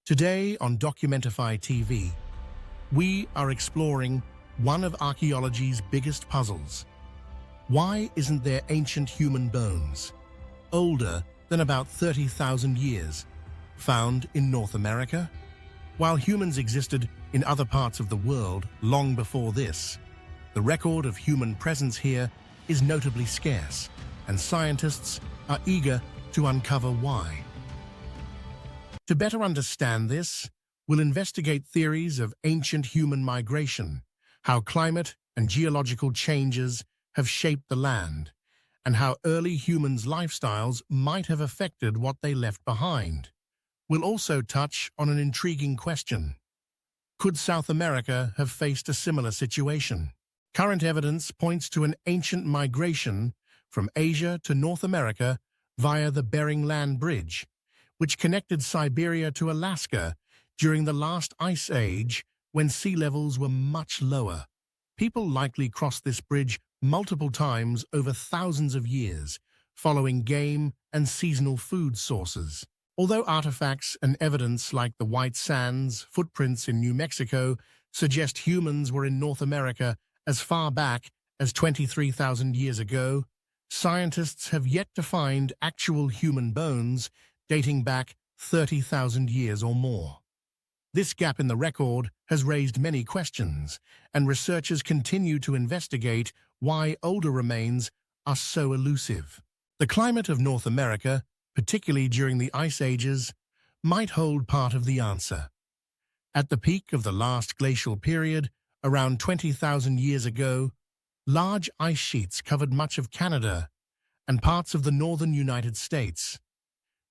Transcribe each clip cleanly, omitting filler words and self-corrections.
Today on Documentify TV, we are exploring one of archaeology's biggest puzzles. Why isn't there ancient human bones, older than about 30,000 years, found in North America? While humans existed in other parts of the world long before this, the record of human presence here is notably scarce, and scientists are eager to uncover why. To better understand this, we'll investigate theories of ancient human migration, how climate and geological changes have shaped the land, and how early humans' lifestyles might have affected what they left behind. We'll also touch on an intriguing question. Could South America have faced a similar situation? Current evidence points to an ancient migration from Asia to North America via the Bering Land Bridge, which connected Siberia to Alaska during the last ice age when sea levels were much lower. People likely crossed this bridge multiple times over thousands of years, following game and seasonal food sources. Although artifacts and evidence like the White Sands footprints in New Mexico suggest humans were in North America as far back as 23,000 years ago, scientists have yet to find actual human bones dating back 30,000 years or more. This gap in the record has raised many questions, and researchers continue to investigate why older remains are so elusive. The climate of North America, particularly during the ice ages, might hold part of the answer. At the peak of the last glacial period, around 20,000 years ago, large ice sheets covered much of Canada and parts of the northern United States.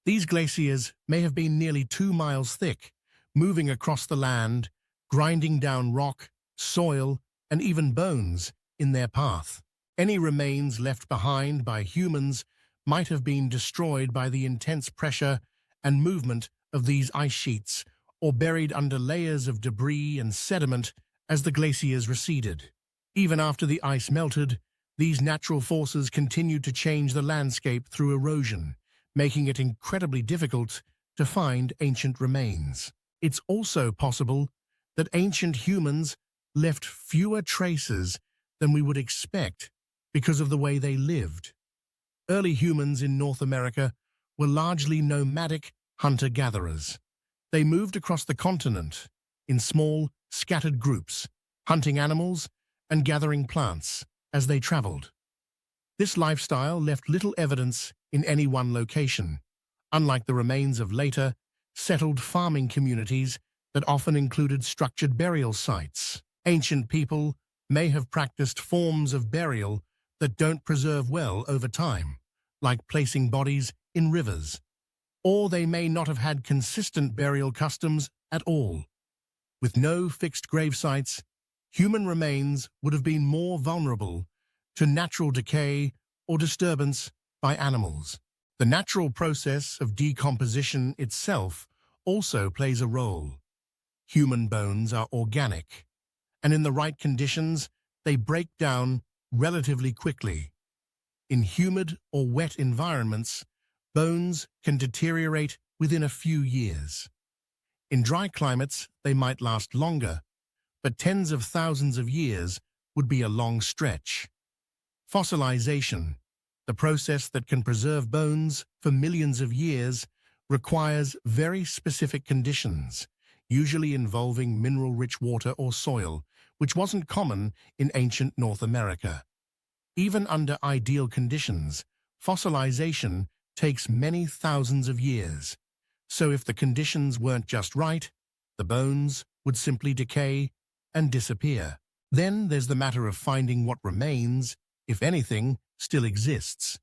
These glaciers may have been nearly 2 miles thick, moving across the land, grinding down rock, soil, and even bones in their path. Any remains left behind by humans might have been destroyed by the intense pressure and movement of these ice sheets, or buried under layers of debris and sediment as the glaciers receded. Even after the ice melted, these natural forces continued to change the landscape through erosion, making it incredibly difficult to find ancient remains. It's also possible that ancient humans left fewer traces than we would expect because of the way they lived. Early humans in North America were largely nomadic hunter-gatherers. They moved across the continent in small, scattered groups, hunting animals and gathering plants as they traveled. This lifestyle left little evidence in any one location, unlike the remains of later, settled farming communities that often included structured burial sites. Ancient people may have practiced forms of burial that don't preserve well over time, like placing bodies in rivers, or they may not have had consistent burial customs at all. With no fixed grave sites, human remains would have been more vulnerable to natural decay or disturbance by animals. The natural process of decomposition itself also plays a role. Human bones are organic, and in the right conditions, they break down relatively quickly. In humid or wet environments, bones can deteriorate within a few years. In dry climates, they might last longer, but tens of thousands of years would be a long stretch. Fossilization, the process that can preserve bones for millions of years, requires very specific conditions, usually involving mineral-rich water or soil, which wasn't common in ancient North America. Even under ideal conditions, fossilization takes many thousands of years. So if the conditions weren't just right, the bones would simply decay and disappear. Then there's the matter of finding what remains, if anything, still exists.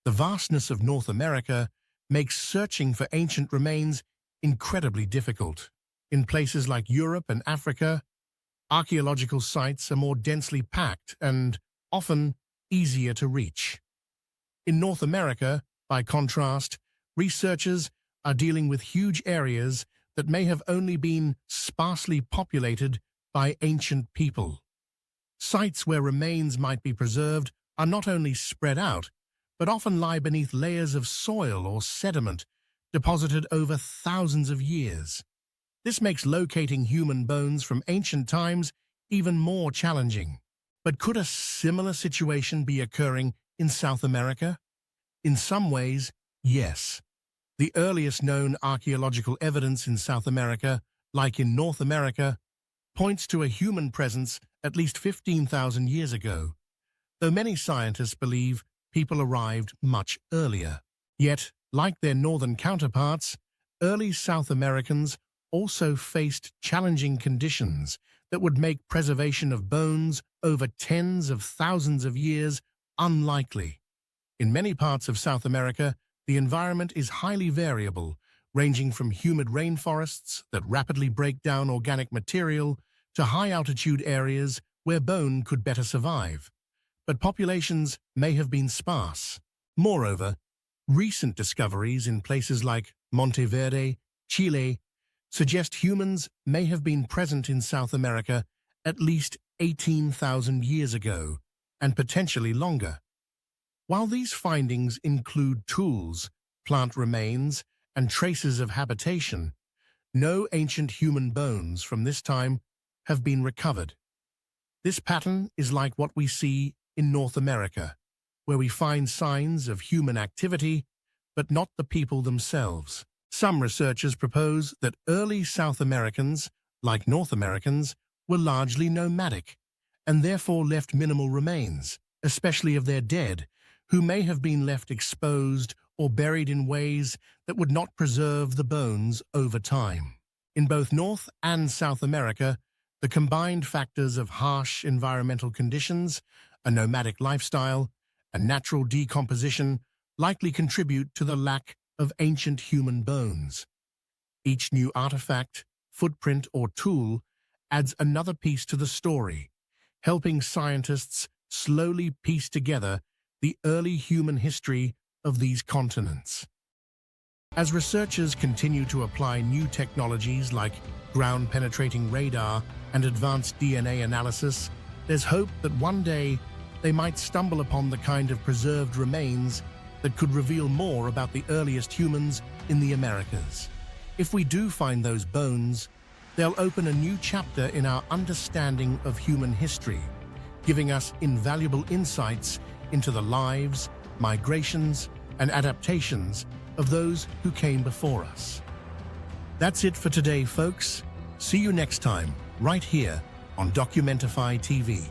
The vastness of North America makes searching for ancient remains incredibly difficult. In places like Europe and Africa, archaeological sites are more densely packed and often easier to reach. In North America, by contrast, researchers are dealing with huge areas that may have only been sparsely populated by ancient people. Sites where remains might be preserved are not only spread out, but often lie beneath layers of soil or sediment deposited over thousands of years. This makes locating human bones from ancient times even more challenging. But could a similar situation be occurring in South America? In some ways, yes. The earliest known archaeological evidence in South America, like in North America, points to a human presence at least 15,000 years ago, though many scientists believe people arrived much earlier. Yet, like their northern counterparts, early South Americans also faced challenging conditions that would make preservation of bones over tens of thousands of years unlikely. In many parts of South America, the environment is highly variable, ranging from humid rainforests that rapidly break down organic material to high-altitude areas where bone could better survive. But populations may have been sparse. Moreover, recent discoveries in places like Monteverde, Chile, suggest humans may have been present in South America at least 18,000 years ago, and potentially longer. While these findings include tools, plant remains, and traces of habitation, no ancient human bones from this time have been recovered. This pattern is like what we see in North America, where we find signs of human activity, but not the people themselves. Some researchers propose that early South Americans, like North Americans, were largely nomadic, and therefore left minimal remains, especially of their dead, who may have been left exposed or buried in ways that would not preserve the bones over time. In both North and South America, the combined factors of harsh environmental conditions, a nomadic lifestyle, and natural decomposition likely contribute to the lack of ancient human bones. Each new artifact, footprint, or tool adds another piece to the story, helping scientists slowly piece together the early human history of these continents. As researchers continue to apply new technologies like ground-penetrating radar and advanced DNA analysis, there's hope that one day they might stumble upon the kind of preserved remains that could reveal more about the earliest humans in the Americas. If we do find those bones, they'll open a new chapter in our understanding of human history, giving us invaluable insights into the lives, migrations, and adaptations of those who came before us. That's it for today, folks. See you next time, right here on Documentify TV.